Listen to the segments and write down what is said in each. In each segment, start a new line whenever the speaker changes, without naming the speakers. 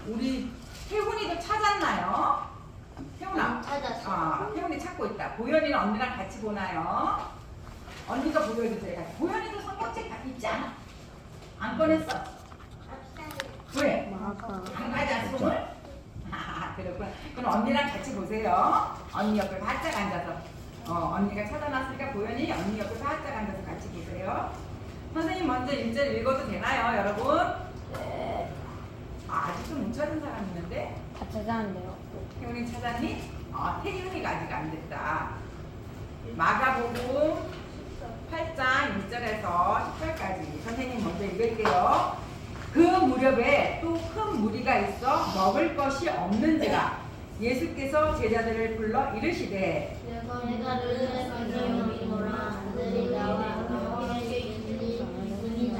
우리 태훈이도 찾았나요? 태훈아.
찾았어.
태훈이 찾고 있다. 보현이는 언니랑 같이 보나요? 언니가 보여주세요. 보현이도 성경책 다 있지 않아? 안 꺼냈어? 왜? 안 가져왔어 오늘? 그렇구나. 그럼 언니랑 같이 보세요. 언니 옆에 바짝 앉아서. 언니가 찾아놨으니까 보현이 언니 옆에 바짝 앉아서 같이 보세요. 선생님 먼저 1절 읽어도 되나요, 여러분?
네.
아직도 못 찾은 사람 있는데?
다 찾았는데요.
태훈이 찾았니? 태훈이가 아직 안 됐다. 마가복음 8장 1절에서 10절까지 선생님 먼저 읽을게요. 그 무렵에 또 큰 무리가 있어 먹을 것이 없는지라 예수께서 제자들을 불러 이르시되
내가 너희의 성경을 보라. 그들이 나와 함께 있으니 이분이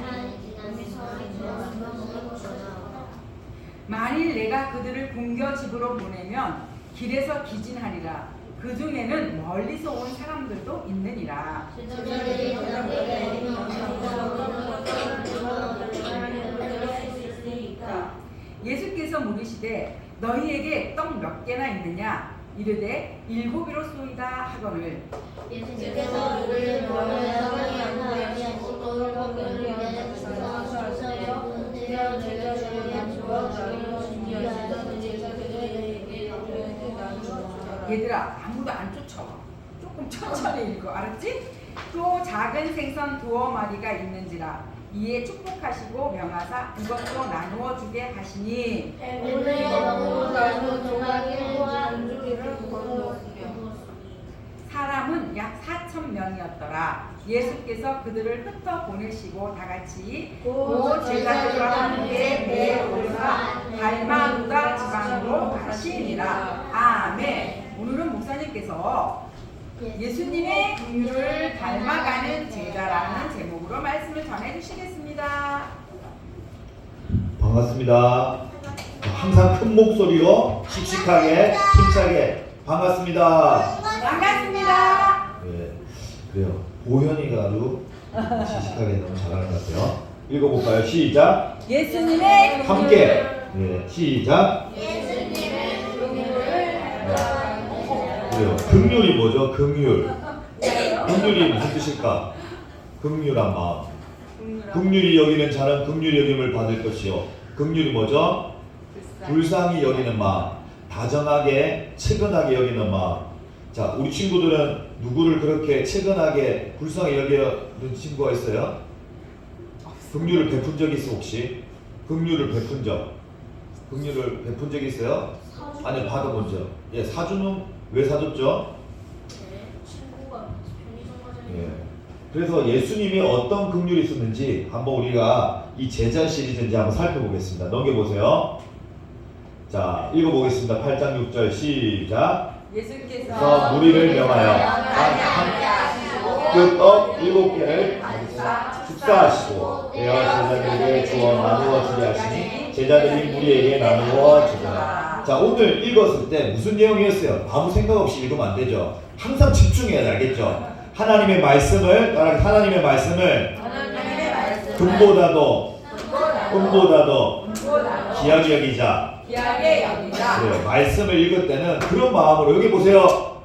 만일 내가 그들을 굶겨 집으로 보내면 길에서 기진하리라. 그 중에는 멀리서 온 사람들도 있느니라.
제자들이 대답하되
예수께서 물으시되 너희에게 떡 몇 개나 있느냐? 이르되 7이로소이다 하거늘.
예수께서 우리를 보내서 하나님의 떡을 먹이는데 주셔서 분들여 제자들에게 주어 주기로 준비하시던 제자들에게 나누어
얘들아 아무도 안 쫓아. 조금 천천히 읽어. 알았지? 또 작은 생선 2마리가 있는지라. 이에 축복하시고 명하사 이것도 나누어 주게 하시니
배불리 먹고 나누어 조각과 안주기를 건너었으며
사람은 약 4,000명이었더라. 예수께서 그들을 흩어 보내시고 다같이 곧 제자들과 함께 배에 올라 달마누다 지방으로 가시니라. 아멘. 오늘은 목사님께서 예수님의 긍휼을 닮아가는 제자라는 제목으로 말씀을 전해주시겠습니다.
반갑습니다. 항상 큰 목소리로 씩씩하게 힘차게 반갑습니다.
반갑습니다.
네, 그래요. 보현이가 아주 씩씩하게 너무 잘하는 것 같아요. 읽어볼까요? 시작.
예수님의
함께. 네, 시작.
예수님의 긍휼을
그래요. 긍휼이 뭐죠? 긍휼. 긍휼이 무슨 뜻일까? 긍휼한 마음. 긍휼이 여기는 자는 긍휼히 여김을 받을 것이요. 긍휼이 뭐죠? 불쌍히 여기는 마음. 다정하게, 측은하게 여기는 마음. 자, 우리 친구들은 누구를 그렇게 측은하게, 불쌍히 여기는 친구가 있어요? 긍휼을 베푼 적이 있어 혹시? 긍휼을 베푼 적. 긍휼을 베푼 적이 있어요? 아니, 받아본 적. 예, 사주는 왜 사줬죠?
친구가 편의점
예. 그래서 예수님이 어떤 긍휼이 있었는지 한번 우리가 이 제자 시리즈인지 한번 살펴보겠습니다. 넘겨보세요. 자, 읽어보겠습니다. 8장 6절 시작.
예수께서
무리를 명하여 그 떡 7개를 축사하시고 내어 제자들에게 주어 나누어 주게 하시니 제자들이 무리에게 나누어 주더라. 자, 오늘 읽었을 때 무슨 내용이었어요? 아무 생각 없이 읽으면 안 되죠. 항상 집중해야 돼, 알겠죠? 하나님의 말씀을 하나님의 말씀을 금보다도 귀하게 여기자. 그래요. 말씀을 읽을 때는 그런 마음으로 여기 보세요.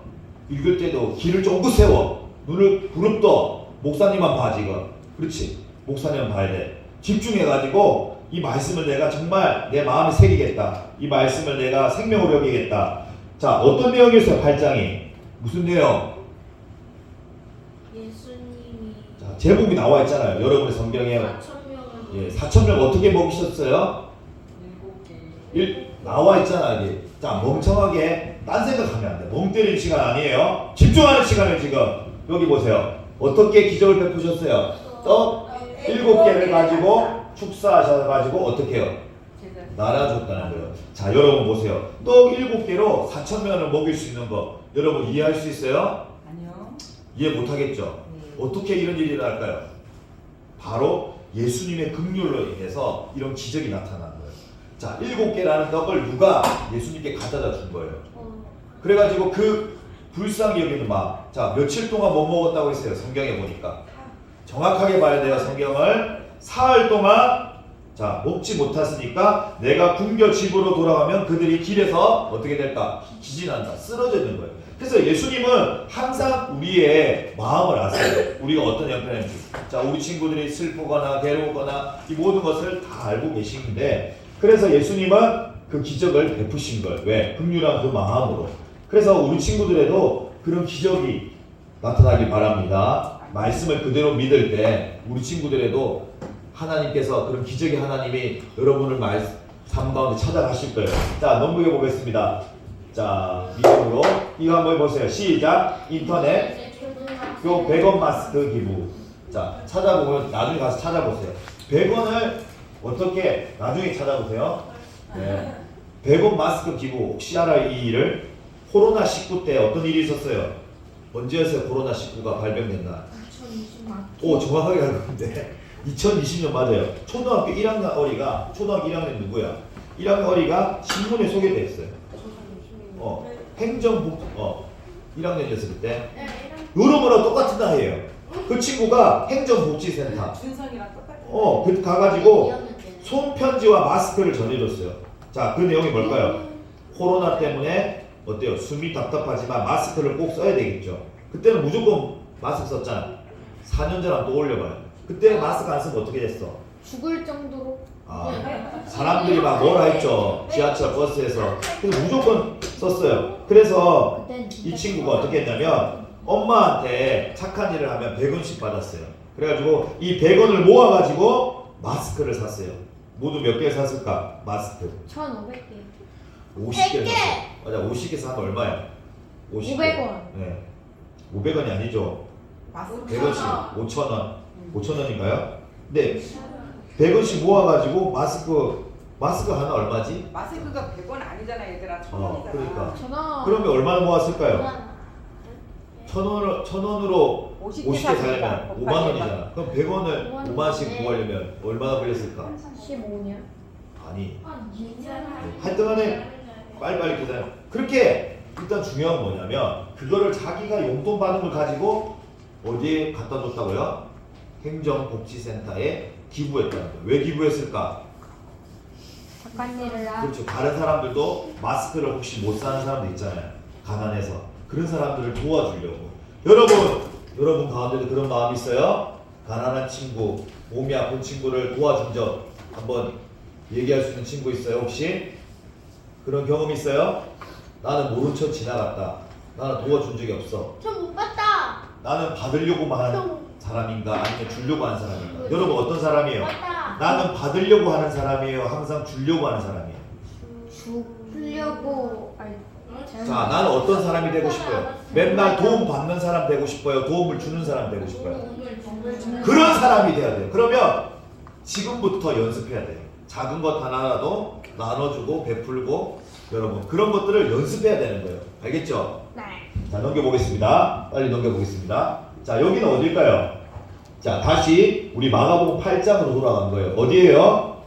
읽을 때도 귀를 쫑긋 세워. 눈을 부릅떠. 목사님만 봐 지금. 그렇지. 목사님만 봐야 돼. 집중해가지고 이 말씀을 내가 정말 내 마음에 새기겠다. 이 말씀을 내가 생명으로 여기겠다. 자, 어떤 내용이었어요? 8장이. 무슨 내용?
예수님이
자, 제목이 나와 있잖아요. 여러분의 성경에.
4,000명을
예, 4,000명 어떻게 먹이셨어요? 나와 있잖아 여기. 자, 멍청하게 딴 생각하면 안 돼. 멍 때릴 시간 아니에요. 집중하는 시간을 지금. 여기 보세요. 어떻게 기적을 베푸셨어요? 떡 7개를 가지고 축사하셔가지고 어떻게 해요? 나눠줬다는 거예요. 자, 여러분 보세요. 떡 7개로 4,000명을 먹일 수 있는 거 여러분 이해할 수 있어요?
아니요.
이해 못하겠죠? 어떻게 이런 일이 일어날까요? 바로 예수님의 긍휼로 인해서 이런 기적이 나타난 거예요. 자, 7개라는 떡을 누가 예수님께 가져다 준 거예요. 그래가지고 그 불쌍히 여기는 마음. 자, 며칠 동안 못 먹었다고 했어요. 성경에 보니까. 정확하게 봐야 돼요. 성경을. 사흘 동안 자, 먹지 못했으니까 내가 굶겨 집으로 돌아가면 그들이 길에서 어떻게 될까? 기진한다. 쓰러지는 거예요. 그래서 예수님은 항상 우리의 마음을 아세요. 우리가 어떤 형편인지. 자, 우리 친구들이 슬프거나 괴로우거나 이 모든 것을 다 알고 계시는데, 그래서 예수님은 그 기적을 베푸신 거예요. 왜? 긍휼한 그 마음으로. 그래서 우리 친구들에도 그런 기적이 나타나길 바랍니다. 말씀을 그대로 믿을 때 우리 친구들에도 하나님께서 그런 기적의 하나님이 여러분을 삶 가운데 찾아가실 거예요. 자, 넘겨 보겠습니다. 자, 믿음으로 이거 한번 해보세요. 시작. 인터넷 요 100원 마스크 기부. 자, 찾아보면 나중에 가서 찾아보세요. 100원을 어떻게 나중에 찾아보세요. 네. 100원 마스크 기부. 혹시 알아요? 이 일을? 코로나19 때 어떤 일이 있었어요? 언제였어요? 코로나19가 발병된 날?
2020년.
오, 정확하게 알고 있는데 2020년 맞아요. 초등학교 1학년 어리가, 초등학교 1학년 누구야? 1학년 어리가 신문에 소개됐어요. 행정복 1학년이었을 때 여러분하고 똑같은 나이에요. 그 친구가 행정복지센터
준성이랑 똑같아.
그 가가지고 손편지와 마스크를 전해줬어요. 자, 그 내용이 뭘까요? 코로나 때문에 어때요? 숨이 답답하지만 마스크를 꼭 써야 되겠죠. 그때는 무조건 마스크 썼잖아. 4년 전 한번 떠올려봐요. 그때 마스크 안 쓰면 어떻게 됐어?
죽을 정도로.
사람들이 막 뭐라 했죠. 지하철 버스에서. 그래서 무조건 썼어요. 그래서 이 친구가 어떻게 했냐면 엄마한테 착한 일을 하면 100원씩 받았어요. 그래가지고 이 100원을 모아가지고 마스크를 샀어요. 모두 몇 개 샀을까? 마스크
1,500개.
50개 샀어요. 맞아, 50개 사면 얼마야? 50개.
500원.
네. 500원이 아니죠.
마스크
100원씩 5,000원. 5,000원인가요? 네. 100원씩 모아가지고 마스크 하나 얼마지?
마스크가 100원 아니잖아, 얘들아. 1,000원이잖아.
그러니까.
1,000원.
그러면 얼마나 모았을까요? 1,000원으로 50개 사려면 5만 원이잖아. 그럼 100원을 5만씩 모으려면 얼마나 걸렸을까?
15년.
아니. 하여튼 간에 빨리빨리 계산해. 그렇게 일단 중요한 건 뭐냐면 그거를 자기가 용돈 받은 걸 가지고 어디에 갖다 줬다고요? 행정복지센터에 기부했다는 거예요. 왜 기부했을까?
착한 일을 하.
그렇죠. 다른 사람들도 마스크를 혹시 못 사는 사람들 있잖아요. 가난해서. 그런 사람들을 도와주려고. 여러분 가운데도 그런 마음이 있어요? 가난한 친구, 몸이 아픈 친구를 도와준 적 한번 얘기할 수 있는 친구 있어요? 혹시? 그런 경험 있어요? 나는 모른 척 지나갔다. 나는 도와준 적이 없어.
저 못 봤다.
나는 받으려고만 하는 사람인가 아니면 주려고 하는 사람인가? 여러분 어떤 사람이에요?
봤다.
나는 받으려고 하는 사람이에요? 항상 주려고 하는 사람이에요?
주려고.
자, 나는 어떤 사람이 되고 싶어요? 맨날 도움 받는 사람 되고 싶어요? 도움을 주는 사람 되고 싶어요? 그런 사람이 돼야 돼요. 그러면 지금부터 연습해야 돼요. 작은 것 하나라도 나눠주고 베풀고 여러분 그런 것들을 연습해야 되는 거예요. 알겠죠?
네.
자, 넘겨보겠습니다. 빨리 넘겨보겠습니다. 자, 여기는 어딜까요? 자, 다시 우리 마가복음 8장으로 돌아간 거예요. 어디예요?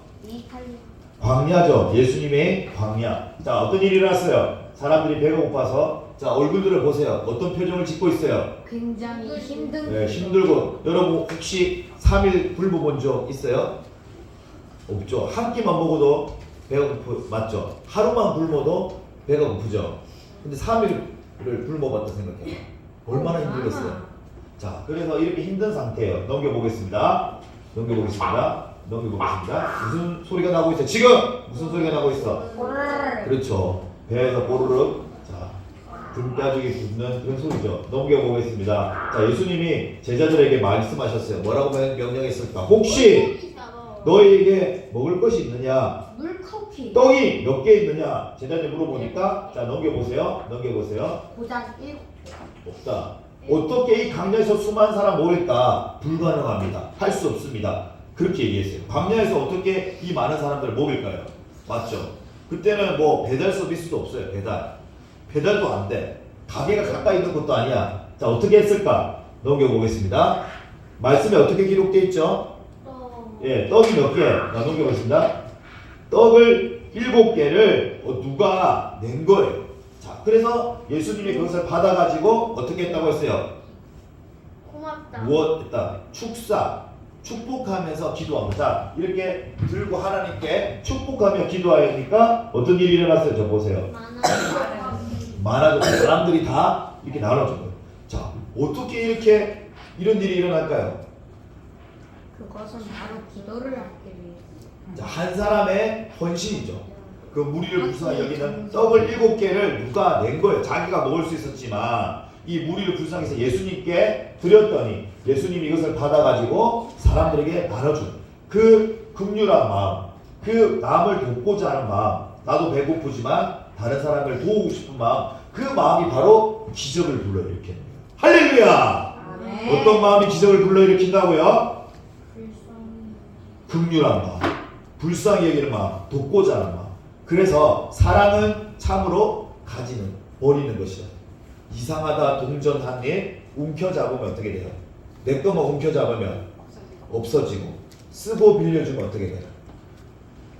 광야죠. 예수님의 광야. 자, 어떤 일이 일어났어요? 사람들이 배가 고파서 자, 얼굴들을 보세요. 어떤 표정을 짓고 있어요?
굉장히 힘든.
네, 힘들고. 여러분 혹시 3일 굶어 본 적 있어요? 없죠. 한 끼만 먹어도 배가 고프 맞죠? 하루만 굶어도 배가 고프죠. 근데 3일을 굶어봤다 생각해요. 얼마나 힘들겠어요. 자, 그래서 이렇게 힘든 상태예요. 넘겨보겠습니다. 무슨 소리가 나고 있어? 지금 무슨 소리가 나고 있어? 그렇죠. 배에서 보르륵. 자, 불뼈죽이 붙는 그런 소리죠. 넘겨보겠습니다. 자, 예수님이 제자들에게 말씀하셨어요. 뭐라고 명령했을까? 혹시 너희에게 먹을 것이 있느냐?
물커피.
떡이 몇 개 있느냐? 제자들 물어보니까 자, 넘겨보세요.
고작 1.
없다. 어떻게 이 광야에서 수많은 사람 모일까? 불가능합니다. 할 수 없습니다. 그렇게 얘기했어요. 광야에서 어떻게 이 많은 사람들을 먹일까요? 맞죠? 그때는 뭐 배달 서비스도 없어요. 배달도 안 돼. 가게가 가까이 있는 것도 아니야. 자, 어떻게 했을까? 넘겨보겠습니다. 말씀에 어떻게 기록되어 있죠? 예, 떡이 몇 개? 넘겨보겠습니다. 떡을 7개를 누가 낸 거예요. 자, 그래서 예수님이 그것을 받아가지고 어떻게 했다고 했어요?
고맙다.
무엇 했다? 축복하면서 기도합니다. 자, 이렇게 들고 하나님께 축복하며 기도하니까 어떤 일이 일어났어요? 저 보세요. 많아졌고 사람들이 다 이렇게 나눠준 거예요. 자, 어떻게 이렇게 이런 일이 일어날까요?
그것은 바로 기도를 하기 위해.
자, 한 사람의 헌신이죠. 그 무리를 불쌍히 여기는 떡을 7개를 누가 낸 거예요. 자기가 먹을 수 있었지만 이 무리를 불쌍히 해서 예수님께 드렸더니 예수님이 이것을 받아가지고 사람들에게 나눠준 그 긍휼한 마음, 그 남을 돕고자 하는 마음, 나도 배고프지만 다른 사람을 도우고 싶은 마음, 그 마음이 바로 기적을 불러일으키는 거예요. 할렐루야!
아멘.
어떤 마음이 기적을 불러일으킨다고요? 긍휼한 마음, 불쌍히 여기는 마음, 돕고자 하는 마음. 그래서 사랑은 참으로 가지는, 버리는 것이다. 이상하다 동전한 일 움켜잡으면 어떻게 돼요? 내 거만 움켜잡으면 없어지고, 쓰고 빌려주면 어떻게 돼요?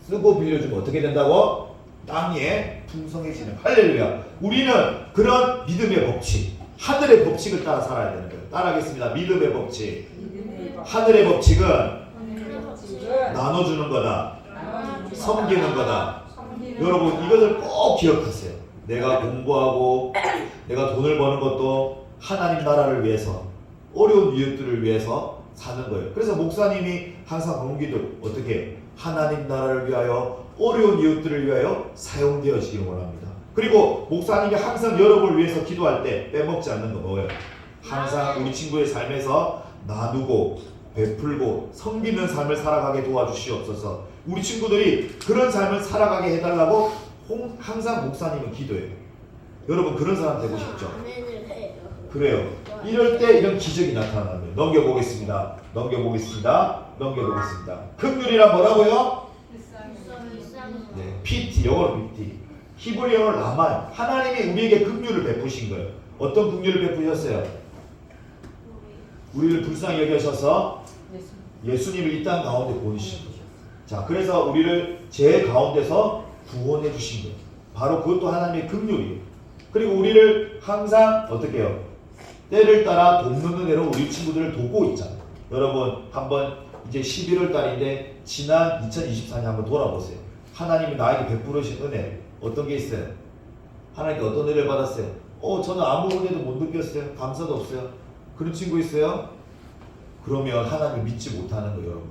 쓰고 빌려주면 어떻게 된다고? 땅에 풍성해지는. 할렐루야. 우리는 그런 믿음의 법칙, 하늘의 법칙을 따라 살아야 되는 거예요. 따라하겠습니다. 믿음의 법칙. 하늘의 법칙은 나눠주는 거다. 섬기는 거다. 여러분 이것을 꼭 기억하세요. 내가 공부하고 내가 돈을 버는 것도 하나님 나라를 위해서, 어려운 이웃들을 위해서 사는 거예요. 그래서 목사님이 항상 공기도 어떻게 해요? 하나님 나라를 위하여, 어려운 이웃들을 위하여 사용되어지기를 원합니다. 그리고 목사님이 항상 여러분을 위해서 기도할 때 빼먹지 않는 거 뭐예요? 항상 우리 친구의 삶에서 나누고 베풀고 섬기는 삶을 살아가게 도와주시옵소서. 우리 친구들이 그런 삶을 살아가게 해달라고 항상 목사님은 기도해요. 여러분 그런 사람 되고 싶죠? 그래요. 이럴 때 이런 기적이 나타나는 거예요. 넘겨보겠습니다. 넘겨보겠습니다. 넘겨보겠습니다. 긍휼이란 뭐라고요? 네, PT, 영어로 PT. 히브리어로 라마요. 하나님이 우리에게 긍휼을 베푸신 거예요. 어떤 긍휼을 베푸셨어요? 우리를 불쌍히 여겨셔서 예수님을 이 땅 가운데 보내신 거죠. 자, 그래서 우리를 죄 가운데서 구원해 주신 거예요. 바로 그것도 하나님의 긍휼이에요. 그리고 우리를 항상 어떻게 해요? 때를 따라 돕는 대로 우리 친구들을 돕고 있잖아요. 여러분 한번 이제 11월 달인데 지난 2024년 한번 돌아보세요. 하나님이 나에게 베푸르신 은혜 어떤 게 있어요? 하나님께 어떤 은혜를 받았어요? 저는 아무 은혜도 못 느꼈어요. 감사도 없어요. 그런 친구 있어요? 그러면 하나님을 믿지 못하는 거예요, 여러분.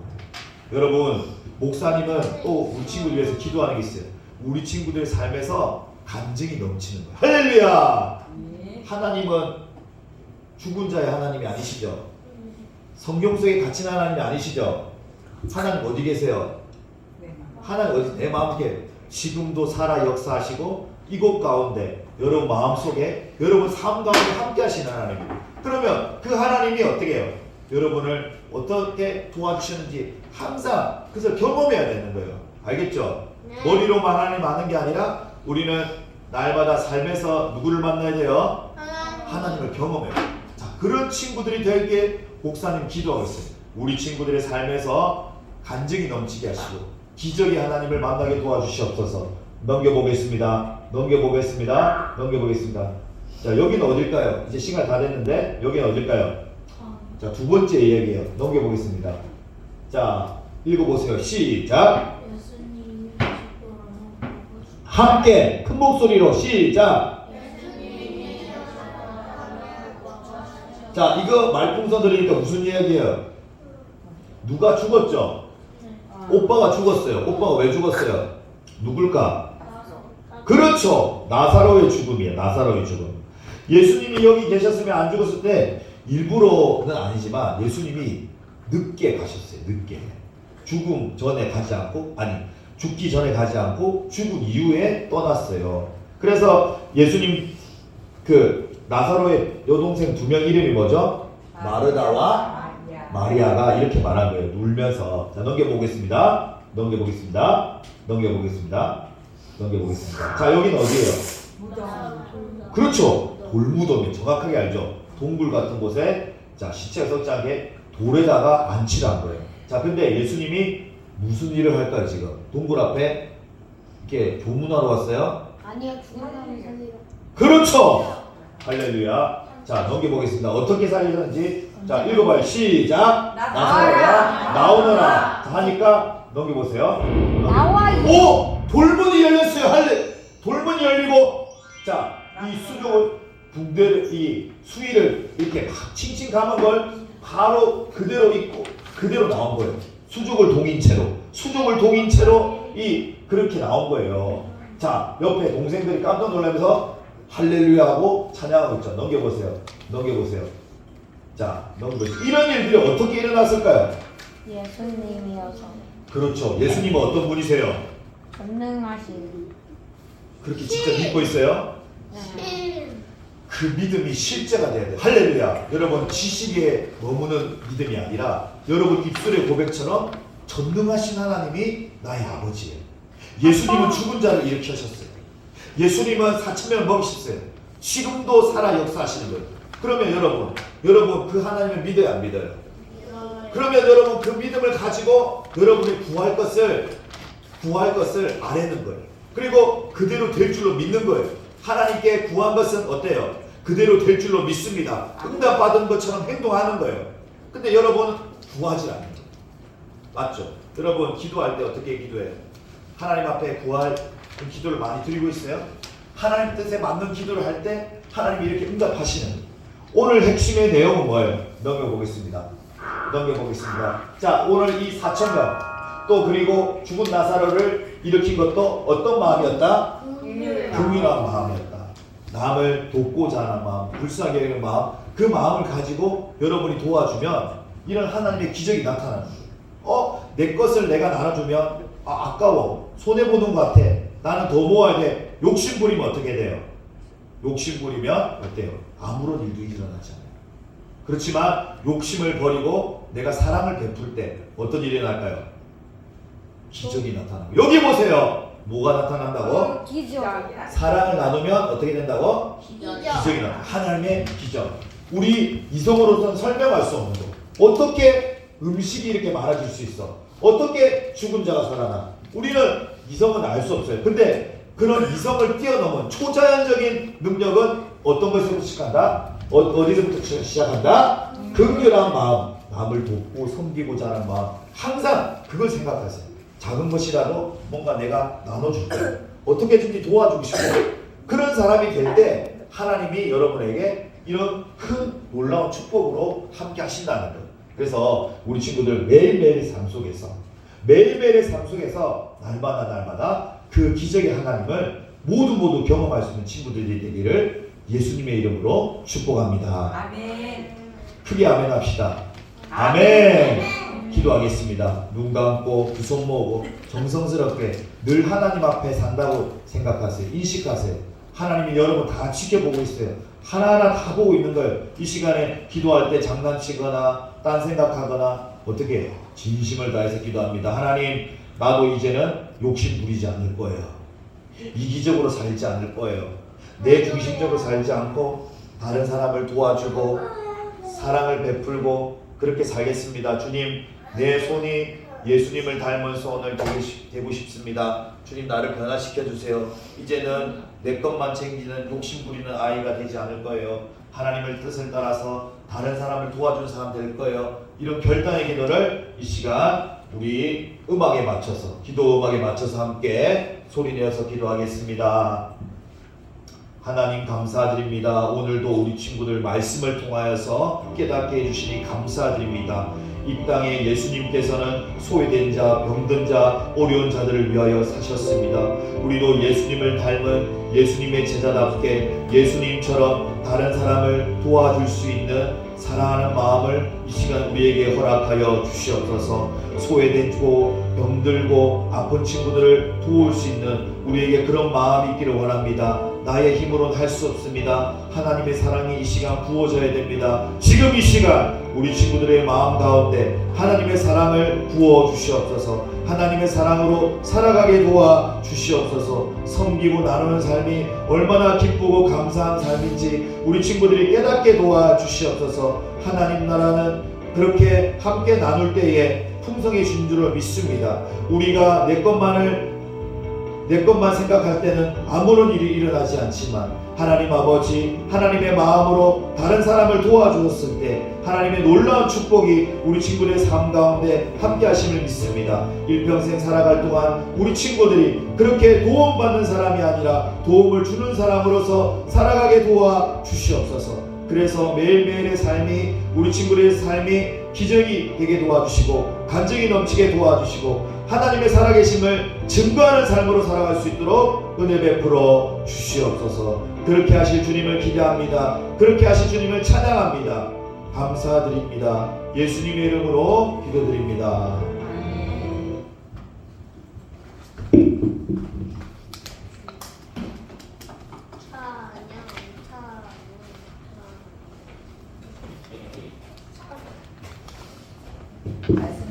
여러분, 목사님은 또 우리 친구들 위해서 기도하는 게 있어요. 우리 친구들의 삶에서 간증이 넘치는 거예요. 할렐루야! 하나님은 죽은 자의 하나님이 아니시죠? 성경 속에 갇힌 하나님이 아니시죠? 하나님 어디 계세요? 하나님 어디, 내 마음속에 지금도 살아 역사하시고 이곳 가운데 여러분 마음속에 여러분 삶 가운데 함께 하시는 하나님입니다. 그러면 그 하나님이 어떻게 해요? 여러분을 어떻게 도와주시는지 항상 그것을 경험해야 되는 거예요. 알겠죠?
네.
머리로만 하나님 아는 게 아니라 우리는 날마다 삶에서 누구를 만나야 돼요? 하나님을 경험해요. 자, 그런 친구들이 되게 목사님 기도하고 있어요. 우리 친구들의 삶에서 간증이 넘치게 하시고 기적이 하나님을 만나게 도와주시옵소서. 넘겨보겠습니다. 넘겨보겠습니다. 넘겨보겠습니다. 자, 여기는 어딜까요? 이제 시간 다 됐는데 여기는 어딜까요? 자, 두 번째 이야기예요. 넘겨보겠습니다. 자, 읽어보세요. 시작. 함께 큰 목소리로 시작. 자, 이거 말풍선 들으니까 무슨 이야기예요? 누가 죽었죠? 오빠가 죽었어요. 오빠가 왜 죽었어요? 누굴까? 그렇죠. 나사로의 죽음이에요. 나사로의 죽음. 예수님이 여기 계셨으면 안 죽었을 때 일부러는 아니지만 예수님이 늦게 가셨어요. 늦게. 죽음 전에 가지 않고, 아니 죽기 전에 가지 않고 죽은 이후에 떠났어요. 그래서 예수님 그 나사로의 여동생 두 명 이름이 뭐죠? 마르다와 마리아가 이렇게 말한 거예요. 울면서. 자, 넘겨보겠습니다. 넘겨보겠습니다. 넘겨보겠습니다. 넘겨보겠습니다. 자, 여기는 어디예요? 그렇죠. 돌무덤이 정확하게 알죠. 동굴 같은 곳에 자 시체가 썩지 않게 돌에다가 안치를 한 거예요. 자, 근데 예수님이 무슨 일을 할까요? 지금 동굴 앞에 이렇게 조문하러 왔어요?
아니요, 죽은 사람 살리러.
그렇죠. 할렐루야. 자, 넘겨보겠습니다. 어떻게 살리는지. 자, 읽어봐요. 시작.
나서라.
나오너라. 자, 하니까 넘겨보세요.
나와요.
오! 돌문이 열렸어요. 할래. 돌문이 열리고, 자, 이 수족을 붕대를, 이 수위를 이렇게 막 칭칭 감은 걸 바로 그대로 입고 그대로 나온 거예요. 수족을 동인 채로 이 그렇게 나온 거예요. 자, 옆에 동생들이 깜짝 놀라면서 할렐루야 하고 찬양하고 있죠. 넘겨보세요. 자, 넘겨보세요. 이런 일들이 어떻게 일어났을까요?
예수님이어서
그렇죠. 예수님은 어떤 분이세요?
전능하신.
그렇게 진짜 믿고 있어요? 그 믿음이 실제가 돼야 돼요. 할렐루야. 여러분, 지식에 머무는 믿음이 아니라 여러분 입술의 고백처럼 전능하신 하나님이 나의 아버지예요. 예수님은 죽은 자를 일으키셨어요. 예수님은 4,000명을 먹이셨어요. 지금도 살아 역사하시는 거예요. 그러면 여러분 그 하나님을 믿어요, 안 믿어요? 그러면 여러분 그 믿음을 가지고 여러분이 구할 것을 아뢰는 거예요. 그리고 그대로 될 줄로 믿는 거예요. 하나님께 구한 것은 어때요? 그대로 될 줄로 믿습니다. 응답받은 것처럼 행동하는 거예요. 근데 여러분은 구하지 않는 거예요. 맞죠? 여러분 기도할 때 어떻게 기도해요? 하나님 앞에 구할 그 기도를 많이 드리고 있어요. 하나님 뜻에 맞는 기도를 할 때 하나님이 이렇게 응답하시는 거예요. 오늘 핵심의 내용은 뭐예요? 넘겨보겠습니다. 자, 오늘 이 4,000명 또 그리고 죽은 나사로를 일으킨 것도 어떤 마음이었다? 긍휼한 마음이었다. 남을 돕고자 하는 마음, 불쌍하게 여기는 마음, 그 마음을 가지고 여러분이 도와주면 이런 하나님의 기적이 나타나는 거예요. 내 것을 내가 나눠주면 아까워, 손해보는 것 같아, 나는 더 모아야 돼. 욕심 부리면 어떻게 돼요? 욕심 부리면 어때요? 아무런 일도 일어나지 않아요. 그렇지만 욕심을 버리고 내가 사랑을 베풀 때 어떤 일이 날까요? 기적이 나타나고. 여기 보세요. 뭐가 나타난다고?
기적.
사랑을 나누면 어떻게 된다고? 기적이 나타나. 하나님의 기적. 우리 이성으로서는 설명할 수 없는 거. 어떻게 음식이 이렇게 많아질 수 있어? 어떻게 죽은 자가 살아나? 우리는 이성은 알 수 없어요. 근데 그런 이성을 뛰어넘은 초자연적인 능력은 어떤 것에서부터 시작한다? 어디서부터 시작한다? 긍휼한 마음, 남을 돕고 섬기고자 하는 마음. 항상 그걸 생각하세요. 작은 것이라도 뭔가 내가 나눠줄 때 어떻게든지 도와주고 싶고 그런 사람이 될 때 하나님이 여러분에게 이런 큰 놀라운 축복으로 함께 하신다는 거예요. 그래서 우리 친구들 매일매일의 삶 속에서 날마다 그 기적의 하나님을 모두 경험할 수 있는 친구들이 되기를 예수님의 이름으로 축복합니다.
아멘.
크게 아멘 합시다. 아멘. 기도하겠습니다. 눈 감고 두 손 모으고 정성스럽게 늘 하나님 앞에 산다고 생각하세요. 인식하세요. 하나님이 여러분 다 지켜보고 있어요. 하나하나 다 보고 있는 거예요. 이 시간에 기도할 때 장난치거나 딴 생각하거나 어떻게 해요? 진심을 다해서 기도합니다. 하나님, 나도 이제는 욕심 부리지 않을 거예요. 이기적으로 살지 않을 거예요. 내 중심적으로 살지 않고 다른 사람을 도와주고 사랑을 베풀고 그렇게 살겠습니다. 주님, 내 손이 예수님을 닮은 손을 되고 싶습니다. 주님, 나를 변화시켜 주세요. 이제는 내 것만 챙기는 욕심 부리는 아이가 되지 않을 거예요. 하나님의 뜻을 따라서 다른 사람을 도와주는 사람 될 거예요. 이런 결단의 기도를 이 시간 우리 음악에 맞춰서, 기도 음악에 맞춰서 함께 소리내어서 기도하겠습니다. 하나님 감사드립니다. 오늘도 우리 친구들 말씀을 통하여서 깨닫게 해주시니 감사드립니다. 이 땅에 예수님께서는 소외된 자, 병든 자, 어려운 자들을 위하여 사셨습니다. 우리도 예수님을 닮은 예수님의 제자답게 예수님처럼 다른 사람을 도와줄 수 있는 사랑하는 마음을 이 시간 우리에게 허락하여 주시옵소서. 소외되고 병들고 아픈 친구들을 도울 수 있는 우리에게 그런 마음이 있기를 원합니다. 나의 힘으로는 할 수 없습니다. 하나님의 사랑이 이 시간 부어져야 됩니다. 지금 이 시간 우리 친구들의 마음 가운데 하나님의 사랑을 부어 주시옵소서. 하나님의 사랑으로 살아가게 도와 주시옵소서. 섬기고 나누는 삶이 얼마나 기쁘고 감사한 삶인지 우리 친구들이 깨닫게 도와 주시옵소서. 하나님 나라는 그렇게 함께 나눌 때에 풍성해진 줄을 믿습니다. 우리가 내 것만을 내 것만 생각할 때는 아무런 일이 일어나지 않지만 하나님 아버지 하나님의 마음으로 다른 사람을 도와주었을 때 하나님의 놀라운 축복이 우리 친구들의 삶 가운데 함께 하심을 믿습니다. 일평생 살아갈 동안 우리 친구들이 그렇게 도움받는 사람이 아니라 도움을 주는 사람으로서 살아가게 도와주시옵소서. 그래서 매일매일의 삶이 우리 친구들의 삶이 기적이 되게 도와주시고 간증이 넘치게 도와주시고 하나님의 살아계심을 증거하는 삶으로 살아갈 수 있도록 은혜 베풀어 주시옵소서. 그렇게 하실 주님을 기대합니다. 그렇게 하실 주님을 찬양합니다. 감사드립니다. 예수님의 이름으로 기도드립니다.
찬양.
말씀